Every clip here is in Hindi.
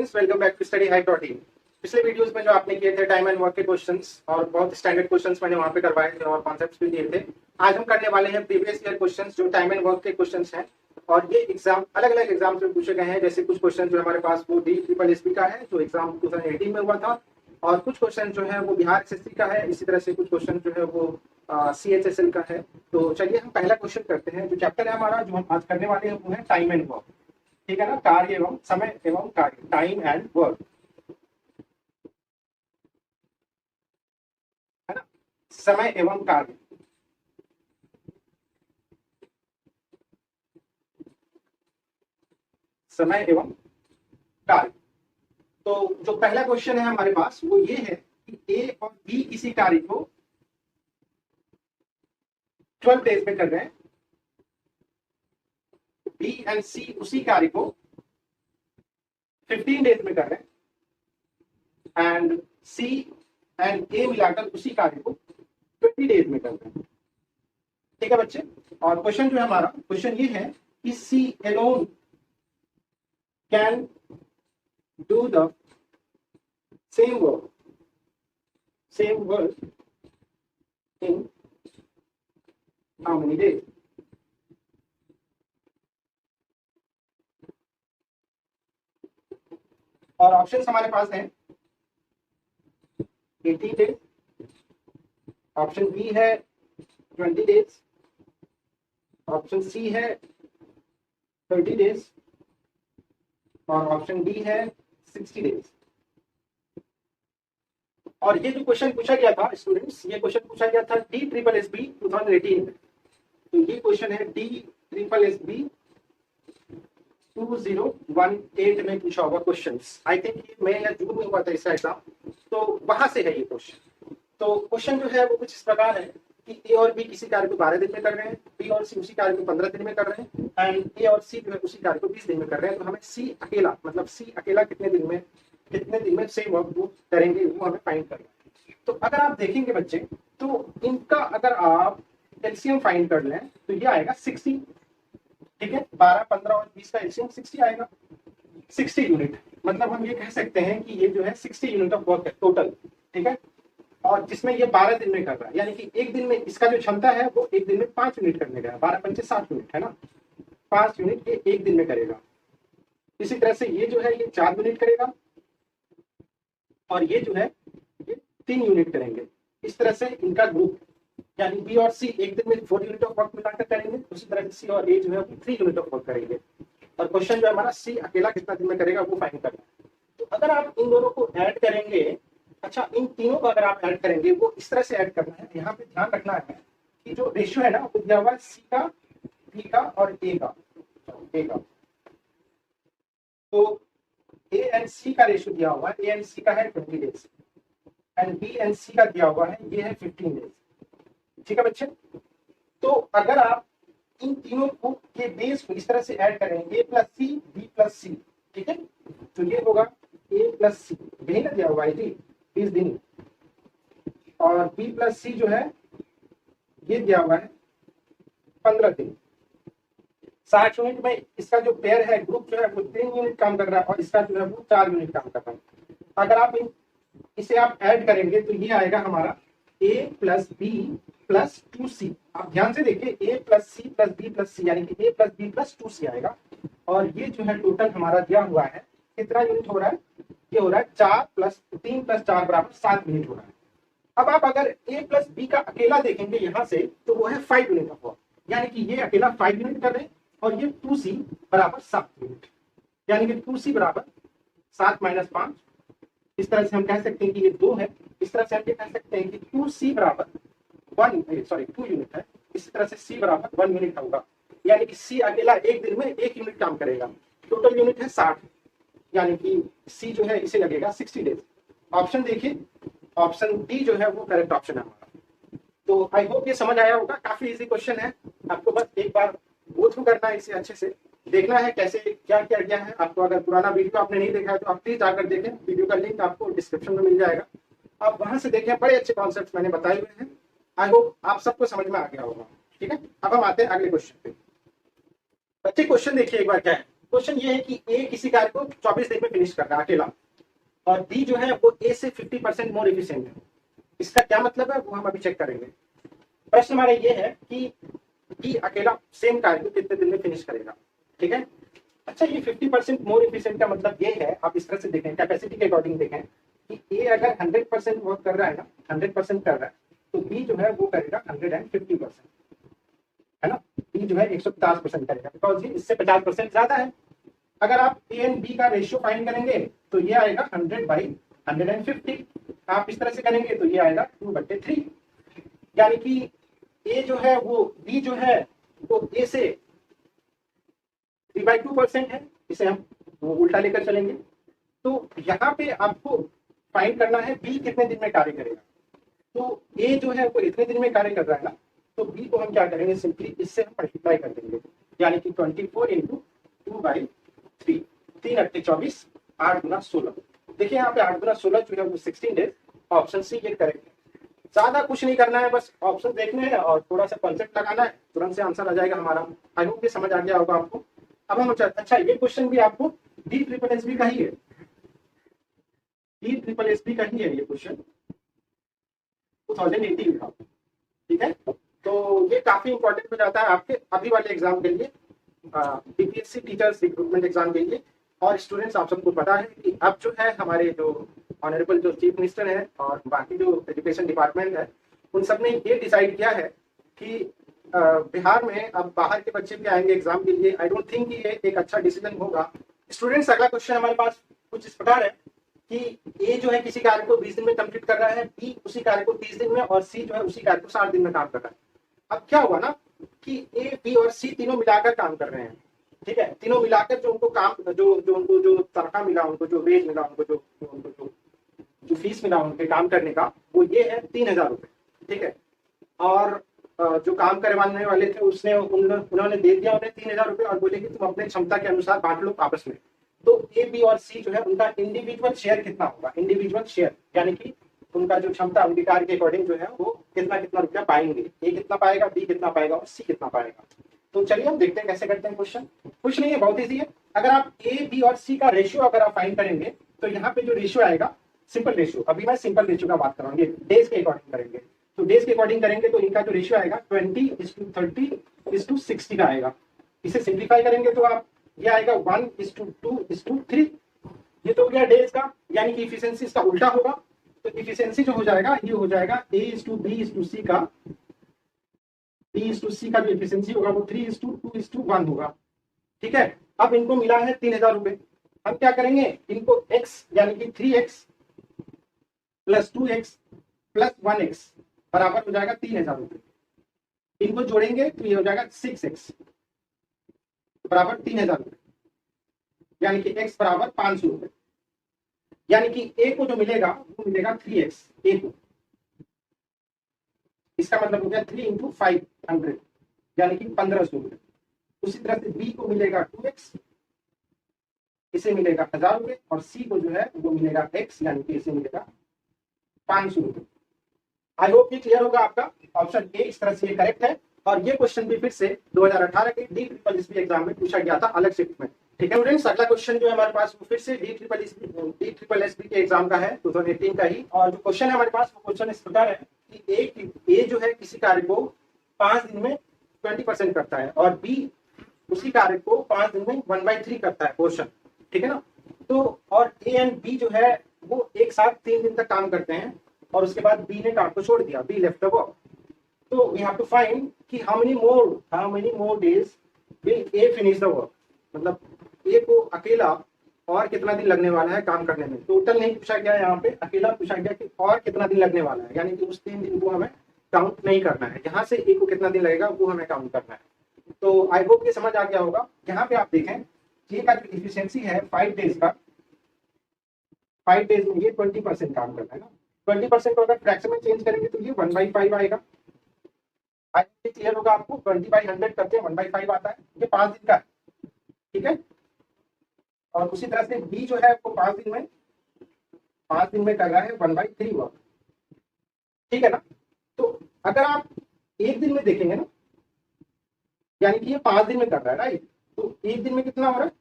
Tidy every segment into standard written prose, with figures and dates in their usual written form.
Students, welcome back to study hike dot in. पिछले वीडियोस में जो आपने किए थे टाइम एंड वर्क के क्वेश्चंस और बहुत स्टैंडर्ड क्वेश्चंस मैंने वहां पे करवाए थे और कॉन्सेप्ट्स भी दिए थे। आज हम करने वाले हैं प्रीवियस ईयर क्वेश्चंस जो टाइम एंड वर्क के क्वेश्चंस हैं और ये एग्जाम अलग अलग एग्जाम्स में पूछे गए हैं। जैसे कुछ क्वेश्चन जो हमारे पास वो DSSB का है जो एग्जाम 2018 में हुआ था और कुछ क्वेश्चन जो है वो बिहार SSC का है। इसी तरह से कुछ क्वेश्चन जो है वो CHSL का है। तो चलिए हम पहला क्वेश्चन करते हैं। जो चैप्टर है हमारा जो हम आज करने वाले हैं वो है टाइम एंड वर्क। ठीक है ना, कार्य एवं समय एवं कार्य, टाइम एंड वर्क, है ना, समय एवं कार्य। समय एवं कार्य। तो जो पहला क्वेश्चन है हमारे पास वो ये है कि A और B किसी कार्य को 12 डेज में कर रहे हैं, B एंड C उसी कार्य को 15 डेज में कर रहे हैं एंड C एंड A मिलाकर उसी कार्य को 20 डेज में कर रहे हैं। ठीक है बच्चे। और क्वेश्चन जो है हमारा क्वेश्चन ये है कि C alone can do the same work in how many days? और ऑप्शंस हमारे पास हैं 80 डेज, ऑप्शन बी है 20 डेज, ऑप्शन सी है 30 डेज और ऑप्शन डी है 60 डेज। और ये जो क्वेश्चन पूछा गया था स्टूडेंट्स, ये क्वेश्चन पूछा गया था DSSB 2018 में। तो ये क्वेश्चन है DSSB 2018 में पूछा होगा क्वेश्चंस। आई थिंक ये मई या जून में हुआ था इसका एग्जाम, तो वहां से है ये क्वेश्चन। तो क्वेश्चन जो है वो कुछ इस प्रकार है कि A और B किसी कार्य को 12 दिन में कर रहे हैं, B और C उसी कार्य को 15 दिन में कर रहे हैं एंड A और C जो है उसी कार्य को 20 दिन में कर रहे हैं। तो हमें C अकेला, मतलब C अकेला कितने दिन में सेम वर्क वो करेंगे वो हमें फाइंड करना है। तो अगर आप देखेंगे बच्चे तो इनका अगर आप एलसीएम फाइंड कर लें तो ये आएगा 60। ठीक है, 12, 15 और 20 का एलसीएम 60 आएगा, 60 यूनिट। मतलब हम ये कह सकते हैं कि ये जो है 60 यूनिट ऑफ वर्क है टोटल। ठीक है, और जिसमें ये 12 दिन में कर रहा है, यानी कि एक दिन में इसका जो क्षमता है वो एक दिन में 5 यूनिट करने का है। 12 पंचे 60 यूनिट है ना, 5 यूनिट ये एक दिन में करेगा। इसी तरह से ये जो है ये 4 यूनिट करेगा और ये जो है ये 3 यूनिट करेंगे। इस तरह से इनका ग्रुप यानी B और C एक दिन में 4 यूनिट ऑफ वर्क मिलाकर करेंगे। उसी तरह से C और A जो है 3 यूनिट ऑफ वर्क करेंगे। और क्वेश्चन जो है हमारा C अकेला कितना दिन में करेगा वो फाइंड करना है। तो अगर आप इन दोनों को ऐड करेंगे, अच्छा इन तीनों को अगर आप ऐड करेंगे वो इस तरह से ऐड करना है। यहाँ पे ध्यान रखना है कि जो रेशियो है ना वो दिया हुआ है C का, B का और A का। तो A एंड C का रेशियो दिया हुआ है, A एंड C का है 20 days and B and C का दिया हुआ है ये है 15 डेज। ठीक है बच्चे। तो अगर आप इन तीनों को के बेस को इस तरह से ऐड करेंगे A plus C B plus C, ठीक है, तो ये होगा A प्लस C, यही ना दिया हुआ है 20 दिन, और B प्लस C जो है ये दिया हुआ है 15 दिन। 60 यूनिट में इसका जो पेयर है ग्रुप जो है वो 3 यूनिट काम कर रहा है और इसका जो है वो 4 यूनिट काम कर रहा है। अगर आप इसे आप ऐड करेंगे तो ये आएगा हमारा A plus B plus 2C। आप ध्यान से देखिए A plus C plus B plus C यानी कि A plus B plus 2C आएगा। और ये जो है टोटल हमारा दिया हुआ है कितना यूनिट हो रहा है, ये हो रहा है 4 प्लस 3 प्लस 4 बराबर 7 यूनिट हो रहा है। अब आप अगर A प्लस B का अकेला देखेंगे यहाँ से तो वो है 5 यूनिट ऑफ वर्क, यानी कि ये अकेला 5 यूनिट कर रहे हैं और ये 2C बराबर 7 यूनिट, यानी कि 2C बराबर 7 माइनस 5। इस तरह से हम कह सकते हैं कि ये 2 है। इस तरह से हम ये कह सकते हैं कि 2C बराबर 2 यूनिट है। इसी तरह से C बराबर 1 यूनिट होगा, यानी कि C अकेला एक दिन में 1 यूनिट काम करेगा। टोटल यूनिट है 60, यानी कि C जो है इसे लगेगा 60 डेज। ऑप्शन देखिए, ऑप्शन डी जो है वो करेक्ट ऑप्शन है हमारा। तो आई होप ये समझ आया होगा। काफी इजी क्वेश्चन है, आपको बस एक बार गो थ्रू करना है, इसे अच्छे से देखना है कैसे क्या किया गया है। आपको अगर पुराना वीडियो आपने नहीं देखा है तो आप प्लीज जाकर देखें, वीडियो का लिंक आपको डिस्क्रिप्शन में मिल जाएगा, आप वहां से देखें। बड़े अच्छे कॉन्सेप्ट मैंने बताए हुए हैं, आई होप आप सबको समझ में आ गया होगा। ठीक है, अब हम आते हैं अगले क्वेश्चन पे। बच्चे क्वेश्चन देखिए एक बार क्या है। क्वेश्चन ये है कि ए किसी कार्य को 24 दिन में फिनिश कर रहा है अकेला, और बी जो है वो ए से 50% मोर एफिशिएंट है। इसका क्या मतलब है वो हम अभी चेक करेंगे। प्रश्न हमारा ये है कि बी अकेला सेम कार्य को कितने दिन में फिनिश करेगा, ठीक है। अच्छा, ये 50% मोर एफिशिएंट का मतलब ये है, आप इस तरह से देखें, कैपेसिटी के अकॉर्डिंग देखें कि ए अगर 100% वर्क कर रहा है ना, 100% कर रहा है, तो बी जो है वो करेगा 150%, है ना। बी जो है 150% करेगा, बिकॉज ये इससे 50% ज्यादा है। अगर आप ए एंड बी का रेशियो फाइंड करेंगे तो ये आएगा 100/150। आप इस तरह से करेंगे तो ये आएगा 2/3, यानी कि ए जो है वो बी जो है वो ए से 3/2% है। इसे हम उल्टा लेकर चलेंगे, तो यहाँ पे आपको फाइंड करना है बी कितने दिन में कार्य करेगा। तो ए जो है वो इतने दिन में कार्य कर रहा है ना, तो बी को हम क्या करेंगे, सिंपली इससे हम मल्टीप्लाई कर देंगे, यानी कि 24 × 2/3, 3 × 24, 8 × 16। देखिए यहाँ पे 8 × 16 जो है वो 16 डेज। ऑप्शन सी ये करेक्ट है। ज्यादा कुछ नहीं करना है, बस ऑप्शन देखने हैं और थोड़ा सा कॉन्सेप्ट लगाना है, तुरंत से आंसर आ जाएगा हमारा। आई होप ये समझ आ गया होगा आपको। अब हम अच्छा, ये क्वेश्चन भी आपको DSSS का ही है, DSSS का ही है ये क्वेश्चन, 2018 का, ठीक है। तो ये काफी इंपॉर्टेंट हो जाता है आपके अभी वाले एग्जाम के लिए, बीपीएससी टीचर्स रिक्रूटमेंट एग्जाम के लिए। और स्टूडेंट्स, आप सबको पता है कि अब जो है हमारे जो ऑनरेबल जो चीफ मिनिस्टर है और बाकी जो एजुकेशन डिपार्टमेंट है, उन सब ने ये डिसाइड किया है कि बिहार में अब बाहर के बच्चे भी आएंगे एग्जाम के लिए। आई डोंट थिंक कि ये एक अच्छा डिसीजन होगा। स्टूडेंट्स, अगला क्वेश्चन हमारे पास कुछ इस प्रकार है कि ए जो है किसी कार्य को 20 दिन में कंप्लीट कर रहा है, बी उसी कार्य को 30 दिन में, और सी जो है उसी कार्य को 60 दिन में काम कर रहा है। अब क्या हुआ ना कि ए, बी और सी तीनों मिलाकर काम कर रहे हैं, ठीक है। तीनों मिलाकर जो उनको काम उनको जो तनख्वाह मिला, उनको जो वेज मिला, उनको जो फीस मिला उनके काम करने का, वो ये है 3000 रुपये, ठीक है। और जो काम करवाने वाले थे उसने उन्होंने दे दिया उन्हें 3000 रुपये और बोले कि तुम अपने क्षमता के अनुसार बांट लो आपस में। तो ए, बी और सी जो है उनका इंडिविजुअल शेयर कितना होगा, इंडिविजुअल शेयर, यानी कि उनका जो क्षमता उनके कार्य के अकॉर्डिंग जो है वो कितना रुपया पाएंगे, ए कितना पाएगा, बी कितना पाएगा और सी कितना पाएगा। तो चलिए हम देखते हैं कैसे करते हैं क्वेश्चन। कुछ नहीं है, बहुत ईजी है। अगर आप ए, बी और सी का रेशियो अगर आप फाइंड करेंगे तो यहाँ पे जो रेशियो आएगा, सिंपल रेशियो, अभी मैं सिंपल रेशियो का बात कर रहा हूँ, ये डेज के अकॉर्डिंग करेंगे। तो डेज के अकॉर्डिंग करेंगे तो इनका जो रेशियो आएगा 20:30:60 का आएगा। इसे सिंप्लीफाई करेंगे तो आप ये आएगा 1:2:3। ये तो हो गया डेज का, यानी कि इफिशियंसी इसका उल्टा होगा। तो इफिशियंसी जो हो जाएगा ये हो जाएगा A:B:C का, B:C का जो इफिशियंसी होगा वो 3:2:1 होगा, ठीक है। अब इनको मिला है 3000 रुपए। हम क्या करेंगे, इनको x यानी कि 3x + 2x + 1x बराबर हो जाएगा 3000 रुपए। इनको जोड़ेंगे तो ये हो जाएगा 6x बराबर 3000 रुपए, यानी कि x बराबर 500 रुपए। यानी कि a को जो मिलेगा वो मिलेगा 3x a को। इसका मतलब हो गया 3 × 500, यानी कि 1500 रुपए। उसी तरह से b को मिलेगा 2x, इसे मिलेगा 1000 रुपए, और c को जो है वो मिलेगा x, यानी कि इसे मिलेगा 500 रुपए। आई होप ये क्लियर होगा आपका। ऑप्शन ए इस तरह से ये करेक्ट है। और ये क्वेश्चन भी फिर से 2018 के DSSS एग्जाम में पूछा गया था अलग शिफ्ट में, ठीक है स्टूडेंट्स। अगला क्वेश्चन जो है हमारे पास वो फिर से DSSS के एग्जाम का है, 2018 का ही। और जो क्वेश्चन है हमारे पास वो क्वेश्चन इस प्रकार है कि ए जो है किसी कार्य को 5 दिन में 20% करता है, और बी उसी कार्य को 5 दिन में 1/3 करता है पोर्शन, ठीक है ना। तो और ए एंड बी जो है वो एक साथ 3 दिन तक काम करते हैं, और उसके बाद बी ने काम को छोड़ दिया, बी लेफ्ट द वर्क। तो वी हैव टू फाइंड कि how many more days will A finish the work. मतलब ए को अकेला और कितना दिन लगने वाला है काम करने में। टोटल नहीं पूछा गया यहाँ पे, अकेला पूछा गया कि और कितना दिन लगने वाला है, यानी कि उस 3 दिन को हमें काउंट नहीं करना है। यहाँ से ए को कितना दिन लगेगा वो हमें काउंट करना है। तो आई होप ये समझ आ गया होगा। यहाँ पे आप देखें ए का जो इफिशियंसी है 5 डेज का, 5 डेज में ये 20% काम करता है ना। 20% को अगर फ्रैक्शन में चेंज करेंगे तो ये 1/5 आएगा। क्लियर होगा आपको। 20/100 करते हैं 1/5 आता है। ये 5 दिन का है, ठीक है। और उसी तरह से बी जो है आपको 5 दिन में कर रहा है 1/3 वर्क, ठीक है ना। तो अगर आप एक दिन में देखेंगे ना, यानी कि ये 5 दिन में कर रहा है, राइट। तो एक दिन में कितना हो रहा है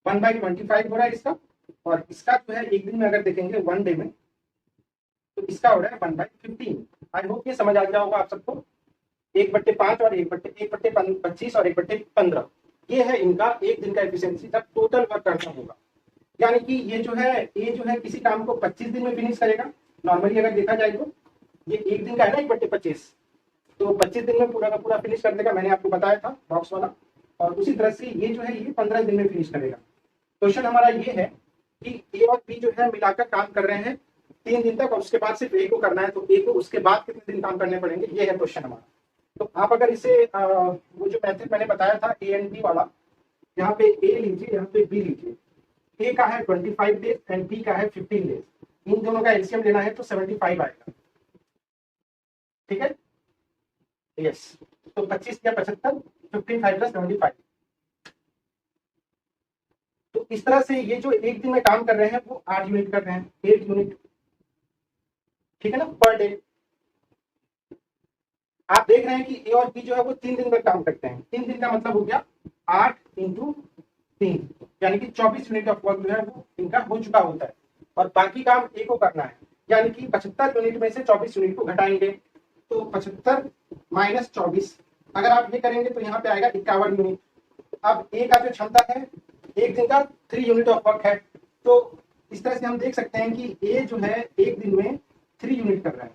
1/25 हो रहा है इसका, और इसका जो है एक दिन में अगर देखेंगे 1 डे में, तो इसका हो रहा है 1/15। आई होप ये समझ आ गया होगा आप सबको। 1/5 और 1/25 और 1/15, ये है इनका एक दिन का एफिशिएंसी जब टोटल वर्क करना होगा। यानी कि ये जो है किसी काम को 25 दिन में फिनिश करेगा। नॉर्मली अगर देखा जाए तो ये एक दिन का है ना 1/25, तो 25 दिन में पूरा का पूरा फिनिश कर देगा, मैंने आपको बताया था बॉक्स वाला। और उसी तरह से ये जो है ये 15 दिन में फिनिश करेगा। क्वेश्चन हमारा ये है कि ए और बी जो है मिलाकर काम कर रहे हैं 3 दिन तक, और उसके बाद सिर्फ ए को करना है, तो ए को उसके बाद कितने दिन काम करने पड़ेंगे, ये है क्वेश्चन हमारा। तो आप अगर इसे वो जो मेथड मैंने बताया था ए एंड बी वाला, यहाँ पे ए लीजिए, यहाँ पे बी लीजिए। ए का है 25 डेज एंड बी का है 15 डेज। इन दोनों का एलसीएम लेना है तो 75 आएगा। ठीक है, यस। तो 25 या 75, 15 5 + 75। तो इस तरह से ये जो एक दिन में काम कर रहे हैं वो 8 यूनिट कर रहे हैं, 8 यूनिट। ठीक है ना, पर डे। आप देख रहे हैं कि ए और बी जो है वो 3 दिन में काम करते हैं। 3 दिन का मतलब हो गया 8 × 3, यानी कि 24 यूनिट ऑफ वर्क जो है वो इनका हो चुका होता है, और बाकी काम ए को करना है। यानी कि 75 यूनिट में से 24 यूनिट को घटाएंगे, तो 75 - 24, अगर आप ये करेंगे तो यहाँ पे आएगा 51 यूनिट। अब ए का जो क्षमता है एक दिन का 3 यूनिट ऑफ वर्क है, तो इस तरह से हम देख सकते हैं कि ए जो है एक दिन में 3 यूनिट कर रहा है,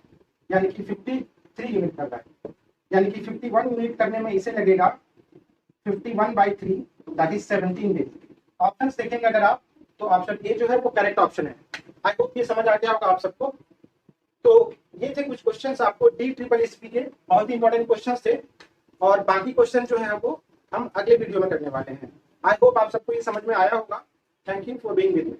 यानी कि 53 यूनिट कर रहा है। यानी कि 51 यूनिट करने में इसे लगेगा 51/3, दैट इज 17 डेज। ऑप्शन देखेंगे अगर आप, तो ऑप्शन ए जो है वो करेक्ट ऑप्शन है। आई होप ये समझ आ गया होगा आप सबको। तो ये थे कुछ क्वेश्चंस आपको DSSS के, बहुत ही इंपॉर्टेंट क्वेश्चंस थे, और बाकी क्वेश्चन जो है वो हम अगले वीडियो में करने वाले हैं। आई होप आप सबको ये समझ में आया होगा। Thank you for being with me.